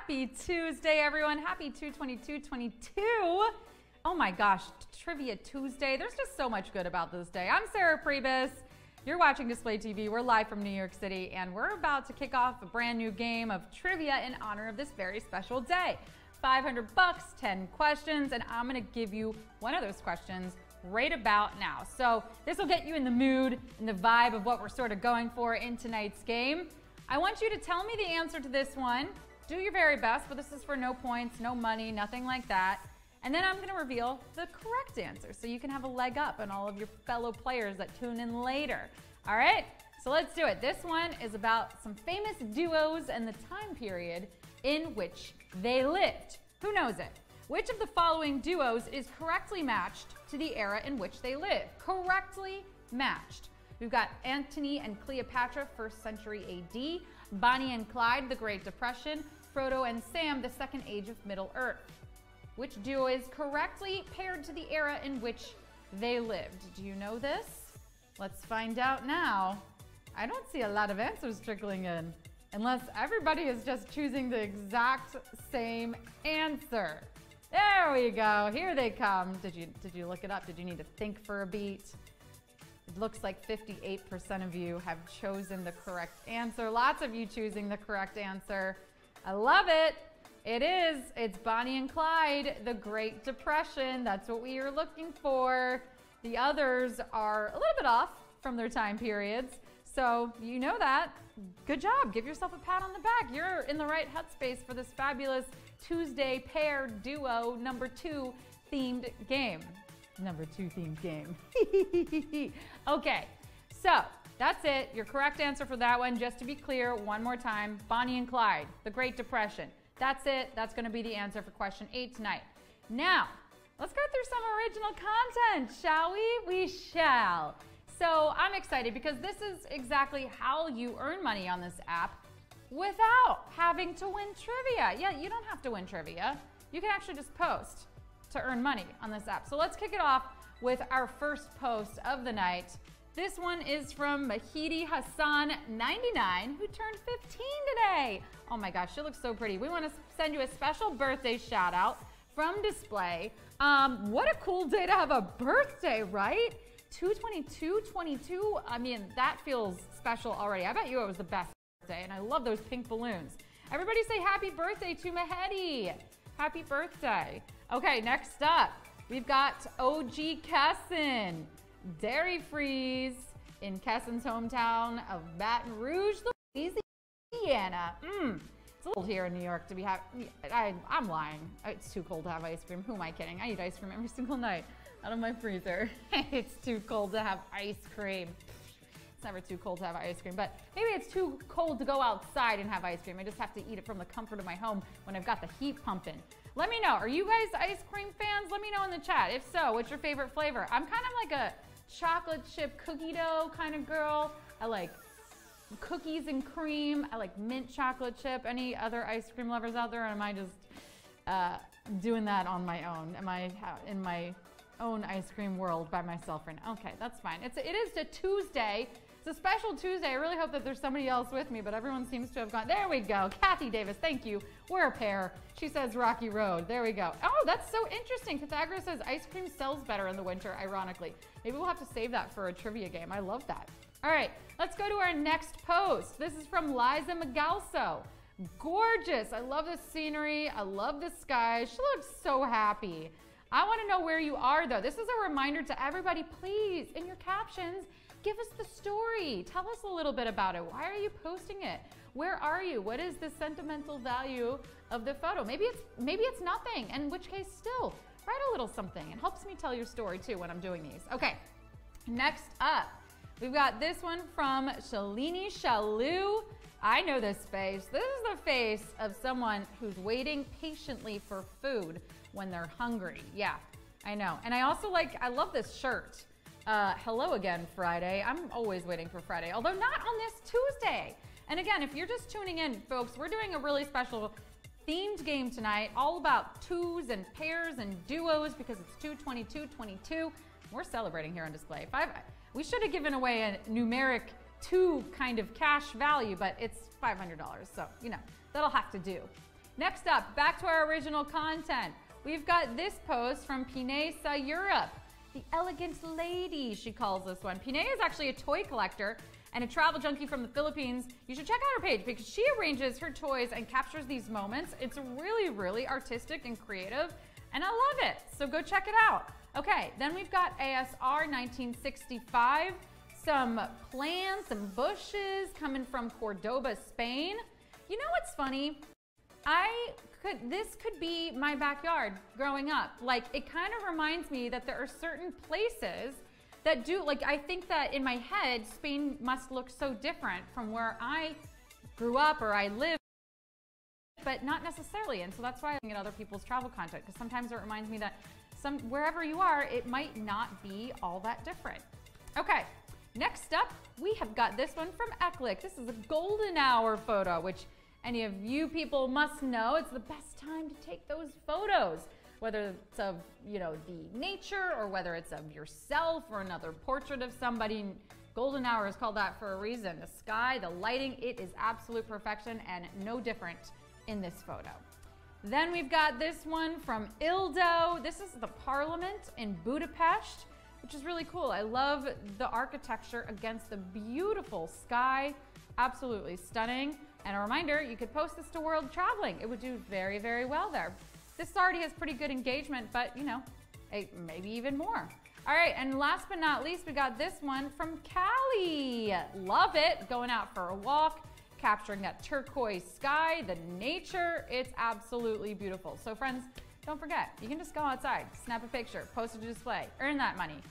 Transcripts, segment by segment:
Happy Tuesday, everyone. Happy 2/22/22. Oh my gosh, Trivia Tuesday. There's just so much good about this day. I'm Sarah Pribis. You're watching Display TV. We're live from New York City, and we're about to kick off a brand new game of trivia in honor of this very special day. $500, 10 questions, and I'm gonna give you one of those questions right about now. So this will get you in the mood and the vibe of what we're sort of going for in tonight's game. I want you to tell me the answer to this one. Do your very best, but this is for no points, no money, nothing like that. And then I'm going to reveal the correct answer so you can have a leg up on all of your fellow players that tune in later. All right, so let's do it. This one is about some famous duos and the time period in which they lived. Who knows it? Which of the following duos is correctly matched to the era in which they live? Correctly matched. We've got Antony and Cleopatra, 1st century AD, Bonnie and Clyde, the Great Depression, Frodo and Sam, the Second Age of Middle Earth. Which duo is correctly paired to the era in which they lived? Do you know this? Let's find out now. I don't see a lot of answers trickling in, unless everybody is just choosing the exact same answer. There we go, here they come. Did you look it up? Did you need to think for a beat? It looks like 58% of you have chosen the correct answer. Lots of you choosing the correct answer. I love it. It's Bonnie and Clyde, the Great Depression. That's what we are looking for. The others are a little bit off from their time periods. So you know that. Good job. Give yourself a pat on the back. You're in the right headspace for this fabulous Tuesday pair duo number 2 themed game. Number 2 themed game. Okay, so that's it. Your correct answer for that one, just to be clear, one more time, Bonnie and Clyde, the Great Depression. That's it. That's going to be the answer for question 8 tonight. Now, let's go through some original content, shall we? We shall. So I'm excited because this is exactly how you earn money on this app without having to win trivia. Yeah, you don't have to win trivia. You can actually just post to earn money on this app. So let's kick it off with our first post of the night. This one is from Mahidi Hassan 99, who turned 15 today. Oh my gosh, she looks so pretty. We want to send you a special birthday shout out from Display. What a cool day to have a birthday, right? 2/22/22. I mean, that feels special already. I bet you it was the best birthday, and I love those pink balloons. Everybody say happy birthday to Mahedi. Happy birthday. Okay, next up, we've got OG Kessin, Dairy Freeze in Kessin's hometown of Baton Rouge, Louisiana. It's a little here in New York to be having. I'm lying. It's too cold to have ice cream. Who am I kidding? I eat ice cream every single night out of my freezer. It's too cold to have ice cream. It's never too cold to have ice cream, but maybe it's too cold to go outside and have ice cream. I just have to eat it from the comfort of my home when I've got the heat pumping. Let me know, are you guys ice cream fans? Let me know in the chat. If so, what's your favorite flavor? I'm kind of like a chocolate chip cookie dough kind of girl. I like cookies and cream. I like mint chocolate chip. Any other ice cream lovers out there, or am I just doing that on my own? Am I in my own ice cream world by myself right now? Okay, that's fine. It is a Tuesday. It's a special Tuesday. I really hope that there's somebody else with me, but everyone seems to have gone. There we go. Kathy Davis, thank you. We're a pair. She says Rocky Road. There we go. Oh, that's so interesting. Pythagoras says ice cream sells better in the winter, ironically. Maybe we'll have to save that for a trivia game. I love that. All right, let's go to our next post. This is from Liza Magalso. Gorgeous. I love the scenery. I love the sky. She looks so happy. I want to know where you are, though. This is a reminder to everybody, please, in your captions, give us the story. Tell us a little bit about it. Why are you posting it? Where are you? What is the sentimental value of the photo? Maybe it's nothing, in which case still, write a little something. It helps me tell your story, too, when I'm doing these. Okay, next up, we've got this one from Shalini Shalu. I know this face. This is the face of someone who's waiting patiently for food when they're hungry. Yeah, I know. And I also I love this shirt. Hello again, Friday. I'm always waiting for Friday, although not on this Tuesday. And again, if you're just tuning in, folks, we're doing a really special themed game tonight, all about twos and pairs and duos because it's 2/22/22. We're celebrating here on Display. We should have given away a numeric 2 kind of cash value, but it's $500, so, you know, that'll have to do. Next up, back to our original content. We've got this post from Pinesa Europe. The elegant lady, she calls this one. Pinay is actually a toy collector and a travel junkie from the Philippines. You should check out her page because she arranges her toys and captures these moments. It's really, really artistic and creative, and I love it. So go check it out. Okay, then we've got ASR 1965. Some plants and bushes coming from Cordoba, Spain. You know what's funny? This could be my backyard growing up. Like, it kind of reminds me that there are certain places that do, like, I think that in my head, Spain must look so different from where I grew up or I live, but not necessarily. And so that's why I get other people's travel content, because sometimes it reminds me that wherever you are, it might not be all that different. Okay, next up, we have got this one from Eklik. This is a golden hour photo, which any of you people must know. It's the best time to take those photos, whether it's of, you know, the nature or whether it's of yourself or another portrait of somebody. Golden hour is called that for a reason. The sky, the lighting, it is absolute perfection and no different in this photo. Then we've got this one from Ildo. This is the Parliament in Budapest, which is really cool. I love the architecture against the beautiful sky. Absolutely stunning. And a reminder, you could post this to World Traveling. It would do very, very well there. This already has pretty good engagement, but you know, maybe even more. All right, and last but not least, we got this one from Cali. Love it, going out for a walk, capturing that turquoise sky, the nature. It's absolutely beautiful. So friends, don't forget, you can just go outside, snap a picture, post it to display, earn that money.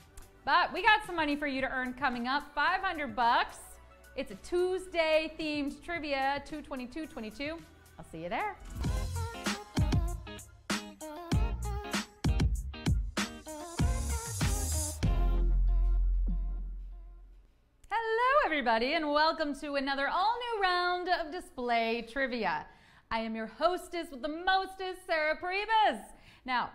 But we got some money for you to earn coming up, 500 bucks. It's a Tuesday themed trivia, 2/22/22. I'll see you there. Hello everybody, and welcome to another all-new round of display trivia. I am your hostess with the mostest, Sarah Pribis. Now,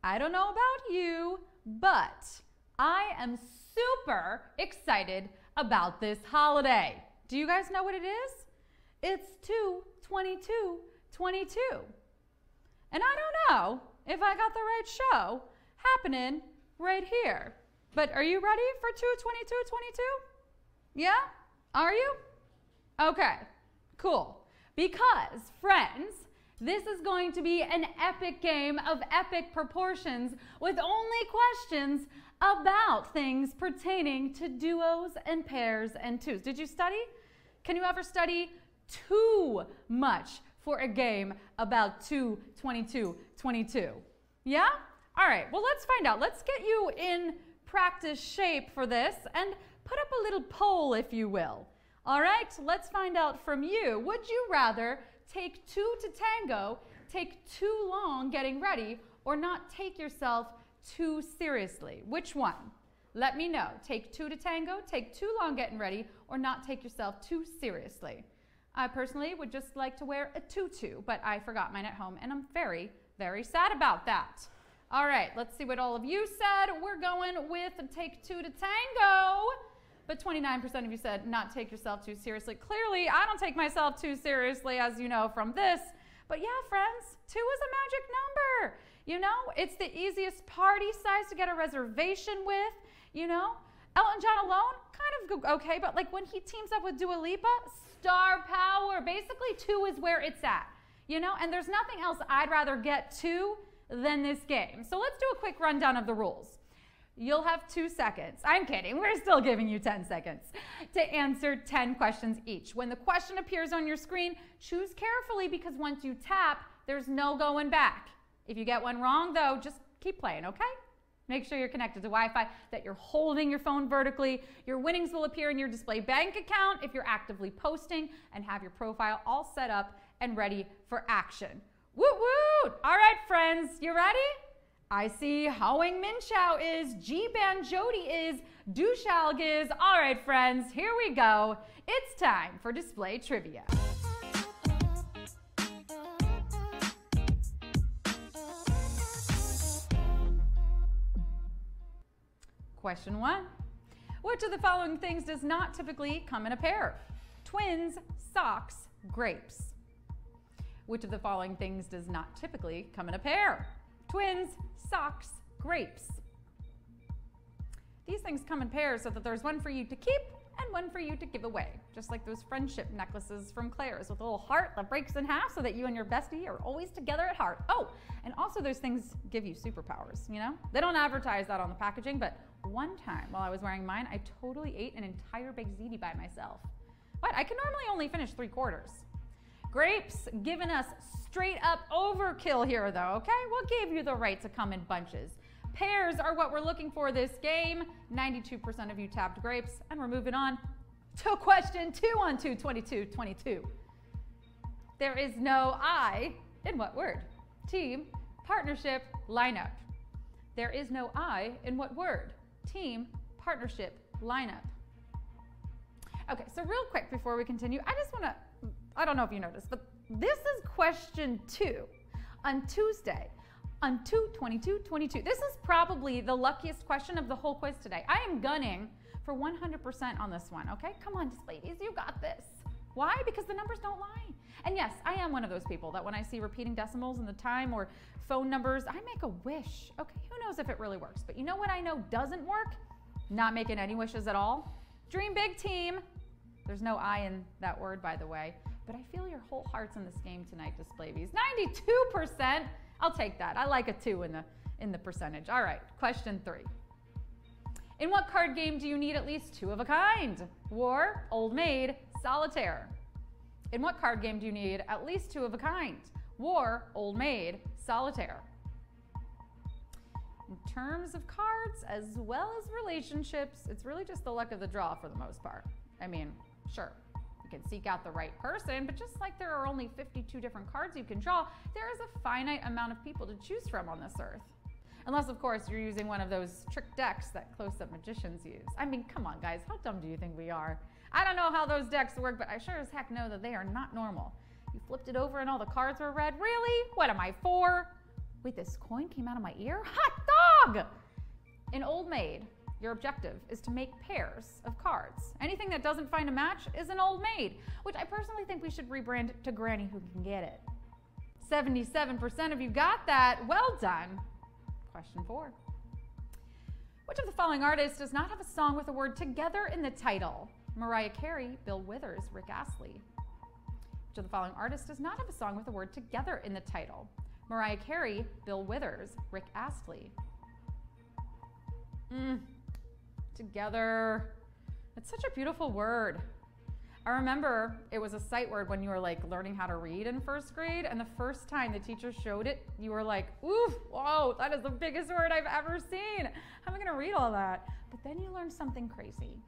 I don't know about you, but I am super excited about this holiday. Do you guys know what it is? It's 2/22/22. And I don't know if I got the right show happening right here. But are you ready for 2/22/22? Yeah? Are you? Okay, cool. Because, friends, this is going to be an epic game of epic proportions with only questions about things pertaining to duos and pairs and twos. Did you study? Can you ever study too much for a game about 2/22/22? Yeah? All right, well, let's find out. Let's get you in practice shape for this and put up a little poll, if you will. All right, let's find out from you. Would you rather take two to tango, take too long getting ready, or not take yourself too seriously? Which one? Let me know. Take two to tango, take too long getting ready, or not take yourself too seriously. I personally would just like to wear a tutu, but I forgot mine at home, and I'm very, very sad about that. All right, let's see what all of you said. We're going with take two to tango, but 29% of you said not take yourself too seriously. Clearly, I don't take myself too seriously, as you know from this. But yeah, friends, 2 is a magic number. You know, it's the easiest party size to get a reservation with, you know. Elton John alone, kind of okay, but like when he teams up with Dua Lipa, star power. Basically, 2 is where it's at, you know, and there's nothing else I'd rather get to than this game. So let's do a quick rundown of the rules. You'll have 2 seconds. I'm kidding, we're still giving you 10 seconds to answer 10 questions each. When the question appears on your screen, choose carefully because once you tap, there's no going back. If you get one wrong though, just keep playing, okay? Make sure you're connected to Wi-Fi, that you're holding your phone vertically. Your winnings will appear in your display bank account if you're actively posting, and have your profile all set up and ready for action. Woot woot! All right, friends, you ready? I see Hoang Min Chow is, G-Ban Jody is, Dushalg is. All right, friends, here we go. It's time for display trivia. Question 1. Which of the following things does not typically come in a pair? Twins, socks, grapes. Which of the following things does not typically come in a pair? Twins, socks, grapes. These things come in pairs so that there's one for you to keep and one for you to give away. Just like those friendship necklaces from Claire's with a little heart that breaks in half so that you and your bestie are always together at heart. Oh, and also those things give you superpowers, you know? They don't advertise that on the packaging, but one time while I was wearing mine, I totally ate an entire baked ziti by myself. What? I can normally only finish 3/4. Grapes, giving us straight up overkill here though, okay? We'll give you the right to come in bunches. Pairs are what we're looking for this game. 92% of you tapped grapes, and we're moving on to question 2 on 2/22/22. There is no I in what word? Team, partnership, lineup. There is no I in what word? Team, partnership, lineup. Okay, so real quick before we continue, I just want to, I don't know if you noticed, but this is question 2 on Tuesday on 2/22/22. This is probably the luckiest question of the whole quiz today. I am gunning for 100% on this one, okay? Come on, ladies, you got this. Why? Because the numbers don't lie. And yes, I am one of those people that when I see repeating decimals in the time or phone numbers, I make a wish. Okay, who knows if it really works? But you know what I know doesn't work? Not making any wishes at all. Dream big, team. There's no I in that word, by the way. But I feel your whole heart's in this game tonight, Displavies. 92%. I'll take that. I like a 2 in the percentage. All right, question 3. In what card game do you need at least 2 of a kind? War, Old Maid, Solitaire. In what card game do you need at least 2 of a kind? War, Old Maid, Solitaire. In terms of cards as well as relationships, it's really just the luck of the draw for the most part. I mean, sure, you can seek out the right person, but just like there are only 52 different cards you can draw, there is a finite amount of people to choose from on this earth. Unless, of course, you're using one of those trick decks that close-up magicians use. I mean, come on, guys, how dumb do you think we are? I don't know how those decks work, but I sure as heck know that they are not normal. You flipped it over and all the cards were red? Really? What am I, 4? Wait, this coin came out of my ear? Hot dog! In Old Maid, your objective is to make pairs of cards. Anything that doesn't find a match is an Old Maid, which I personally think we should rebrand to Granny Who Can Get It. 77% of you got that. Well done. Question 4. Which of the following artists does not have a song with the word together in the title? Mariah Carey, Bill Withers, Rick Astley. Which of the following artists does not have a song with the word together in the title? Mariah Carey, Bill Withers, Rick Astley. Together. It's such a beautiful word. I remember it was a sight word when you were like learning how to read in 1st grade, and the first time the teacher showed it, you were like, ooh, whoa, that is the biggest word I've ever seen. How am I gonna read all that? But then you learned something crazy,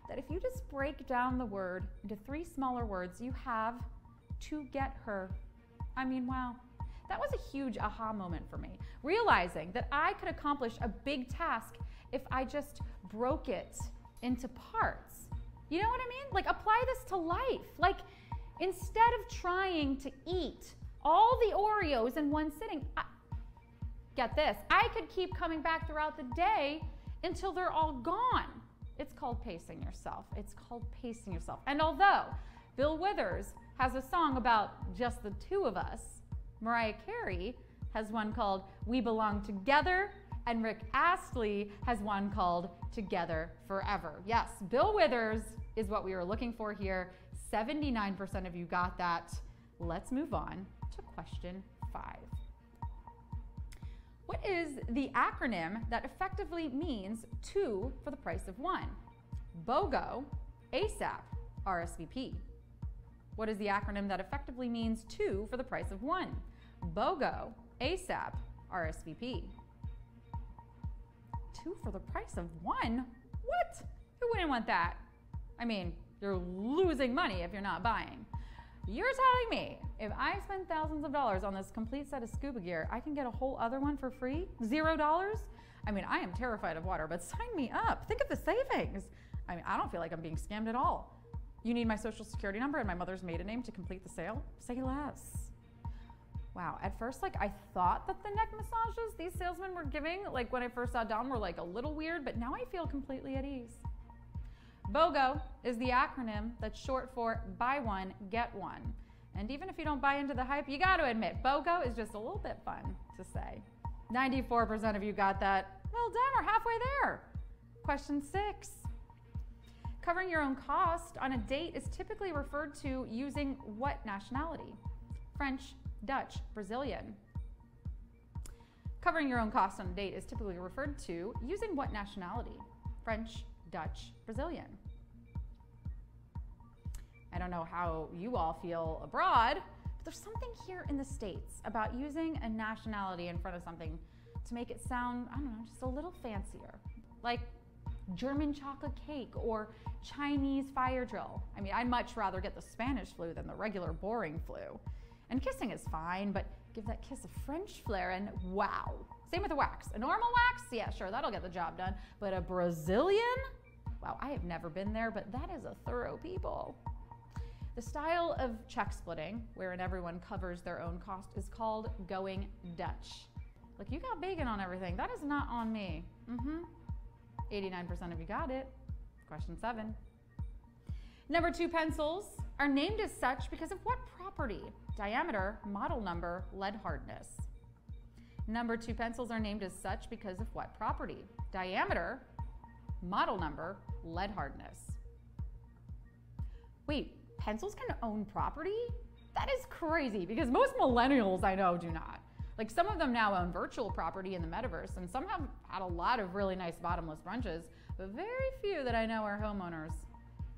that if you just break down the word into 3 smaller words, you have to get her. I mean, wow. That was a huge aha moment for me, realizing that I could accomplish a big task if I just broke it into parts. You know what I mean? Like, apply this to life. Like, instead of trying to eat all the Oreos in one sitting, get this, I could keep coming back throughout the day until they're all gone. It's called pacing yourself. It's called pacing yourself. And although Bill Withers has a song about just the 2 of us, Mariah Carey has one called We Belong Together, and Rick Astley has one called Together Forever. Yes, Bill Withers is what we were looking for here. 79% of you got that. Let's move on to question 5. What is the acronym that effectively means 2 for the price of 1? BOGO, ASAP, RSVP. What is the acronym that effectively means 2 for the price of 1? BOGO, ASAP, RSVP. 2 for the price of 1? What? Who wouldn't want that? I mean, you're losing money if you're not buying. You're telling me if I spend thousands of dollars on this complete set of scuba gear, I can get a whole other one for free? $0? I mean, I am terrified of water, but sign me up. Think of the savings. I mean, I don't feel like I'm being scammed at all. You need my social security number and my mother's maiden name to complete the sale? Say less. Wow, at first, like, I thought that the neck massages these salesmen were giving, like when I first sat down, were like a little weird, but now I feel completely at ease. BOGO is the acronym that's short for buy one, get one. And even if you don't buy into the hype, you got to admit, BOGO is just a little bit fun to say. 94% of you got that. Well done, we're halfway there. Question 6. Covering your own cost on a date is typically referred to using what nationality? French, Dutch, Brazilian. Covering your own cost on a date is typically referred to using what nationality? French, Dutch, Brazilian. I don't know how you all feel abroad, but there's something here in the States about using a nationality in front of something to make it sound, I don't know, just a little fancier. Like German chocolate cake or Chinese fire drill. I mean, I'd much rather get the Spanish flu than the regular boring flu. And kissing is fine, but give that kiss a French flair and wow. Same with a wax. A normal wax, yeah, sure, that'll get the job done. But a Brazilian? Wow, I have never been there, but that is a thorough people. The style of check splitting, wherein everyone covers their own cost, is called going Dutch. Look, you got bacon on everything. That is not on me. 89% of you got it. Question 7. Number 2 pencils are named as such because of what property? Diameter, model number, lead hardness. Number 2 pencils are named as such because of what property? Diameter, model number, lead hardness. Wait, pencils can own property? That is crazy because most millennials I know do not. Like some of them now own virtual property in the metaverse and some have had a lot of really nice bottomless brunches, but very few that I know are homeowners.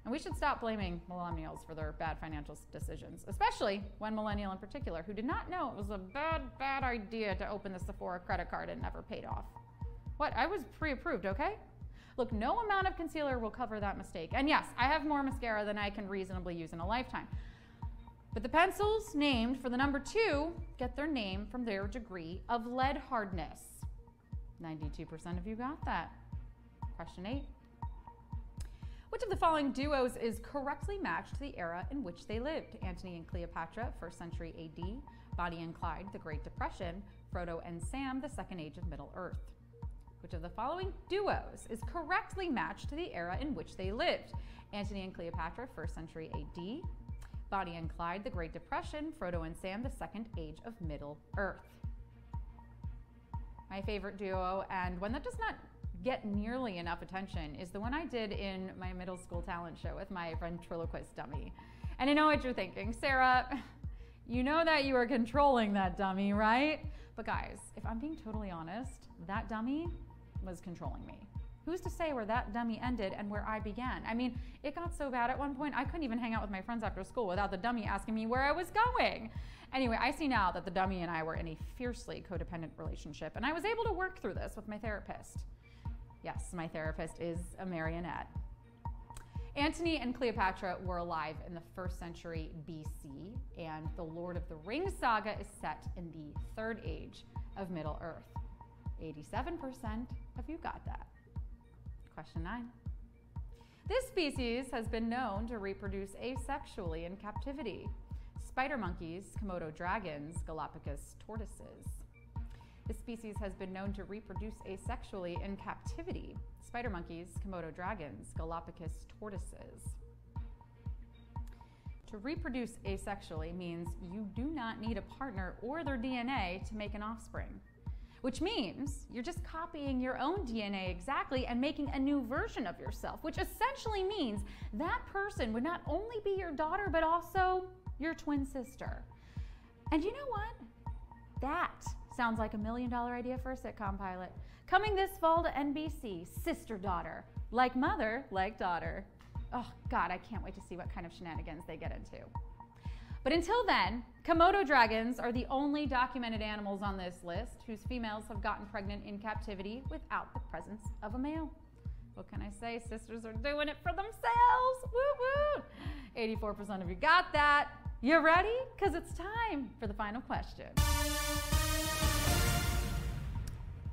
And we should stop blaming millennials for their bad financial decisions, especially one millennial in particular who did not know it was a bad idea to open the Sephora credit card and never paid off. What? I was pre-approved, okay? Look, no amount of concealer will cover that mistake. And yes, I have more mascara than I can reasonably use in a lifetime. But the pencils named for the number 2 get their name from their degree of lead hardness. 92% of you got that. Question 8. Which of the following duos is correctly matched to the era in which they lived? Antony and Cleopatra, 1st century AD. Bonnie and Clyde, the Great Depression. Frodo and Sam, the Second Age of Middle Earth. Which of the following duos is correctly matched to the era in which they lived? Antony and Cleopatra, 1st century AD. Bonnie and Clyde, the Great Depression. Frodo and Sam, the Second Age of Middle Earth. My favorite duo, and one that does not get nearly enough attention, is the one I did in my middle school talent show with my ventriloquist dummy. And I know what you're thinking, Sarah, you know that you are controlling that dummy, right? But guys, if I'm being totally honest, that dummy was controlling me. Who's to say where that dummy ended and where I began? I mean, it got so bad at one point, I couldn't even hang out with my friends after school without the dummy asking me where I was going. Anyway, I see now that the dummy and I were in a fiercely codependent relationship, and I was able to work through this with my therapist. Yes, my therapist is a marionette. Antony and Cleopatra were alive in the 1st century BC, and the Lord of the Rings saga is set in the Third Age of Middle Earth. 87% of you got that. Question 9. This species has been known to reproduce asexually in captivity. Spider monkeys, Komodo dragons, Galapagos tortoises. This species has been known to reproduce asexually in captivity. Spider monkeys, Komodo dragons, Galapagos tortoises. To reproduce asexually means you do not need a partner or their DNA to make an offspring, which means you're just copying your own DNA exactly and making a new version of yourself, which essentially means that person would not only be your daughter, but also your twin sister. And you know what? That sounds like $1 million idea for a sitcom pilot. Coming this fall to NBC, Sister Daughter. Like mother, like daughter. Oh God, I can't wait to see what kind of shenanigans they get into. But until then, Komodo dragons are the only documented animals on this list whose females have gotten pregnant in captivity without the presence of a male. What can I say? Sisters are doing it for themselves. Woo woo! 84% of you got that. You ready? Because it's time for the final question.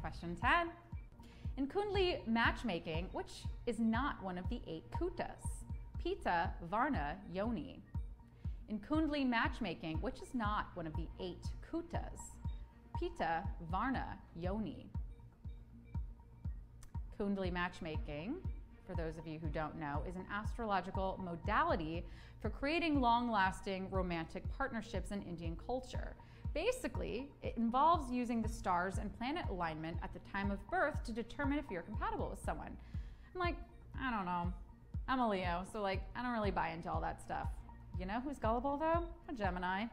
Question 10. In Kundli matchmaking, which is not one of the 8 kutas? Pita, Varna, Yoni. In Kundli matchmaking, which is not one of the 8 kutas? Pita, Varna, Yoni. Kundli matchmaking for those of you who don't know, is an astrological modality for creating long-lasting romantic partnerships in Indian culture. Basically, it involves using the stars and planet alignment at the time of birth to determine if you're compatible with someone. I'm like, I don't know. I'm a Leo, so like, I don't really buy into all that stuff. You know who's gullible though? A Gemini.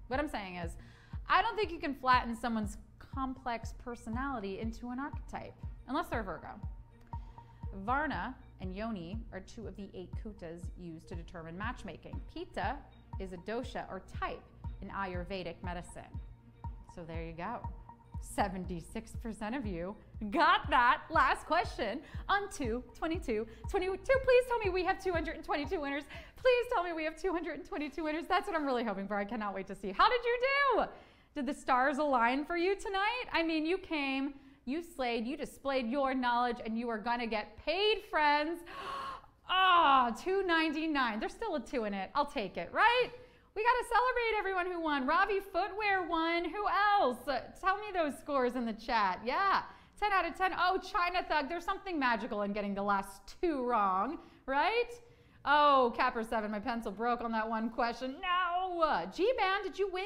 What I'm saying is, I don't think you can flatten someone's complex personality into an archetype, unless they're Virgo. Varna and Yoni are two of the 8 kutas used to determine matchmaking. Pitta is a dosha or type in Ayurvedic medicine. So there you go. 76% of you got that last question on 2/22/22. Please tell me we have 222 winners. Please tell me we have 222 winners. That's what I'm really hoping for. I cannot wait to see. How did you do? Did the stars align for you tonight? I mean, you came, you slayed, you displayed your knowledge, and you are gonna get paid, friends. Ah, $2.99. There's still a 2 in it. I'll take it, right? We got to celebrate everyone who won. Ravi Footwear won. Who else? Tell me those scores in the chat. Yeah, 10 out of 10. Oh, China Thug. There's something magical in getting the last 2 wrong, right? Oh, Capper 7, my pencil broke on that one question. No. G-Band, did you win?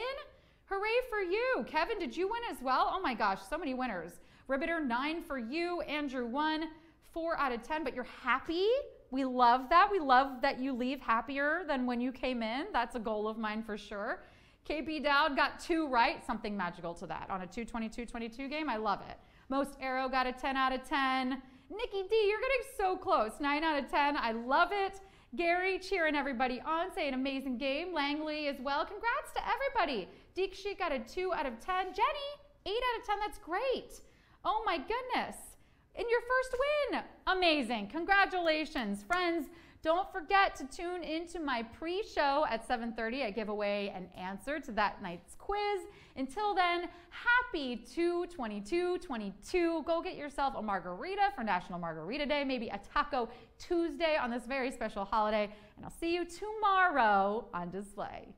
Hooray for you. Kevin, did you win as well? Oh my gosh, so many winners. Ribbiter, 9 for you. Andrew, 1, 4 out of 10, but you're happy? We love that. We love that you leave happier than when you came in. That's a goal of mine for sure. KP Dowd got 2 right. Something magical to that. On a 2/22/22 game, I love it. Most Arrow got a 10 out of 10. Nikki D, you're getting so close. 9 out of 10. I love it. Gary cheering everybody on, saying amazing game. Langley as well. Congrats to everybody. Deekshik got a 2 out of 10. Jenny, 8 out of 10. That's great. Oh my goodness. In your first win. Amazing. Congratulations. Friends, don't forget to tune into my pre-show at 7:30. I give away an answer to that night's quiz. Until then, happy 2/22/22. Go get yourself a margarita for National Margarita Day, maybe a Taco Tuesday on this very special holiday, and I'll see you tomorrow on display.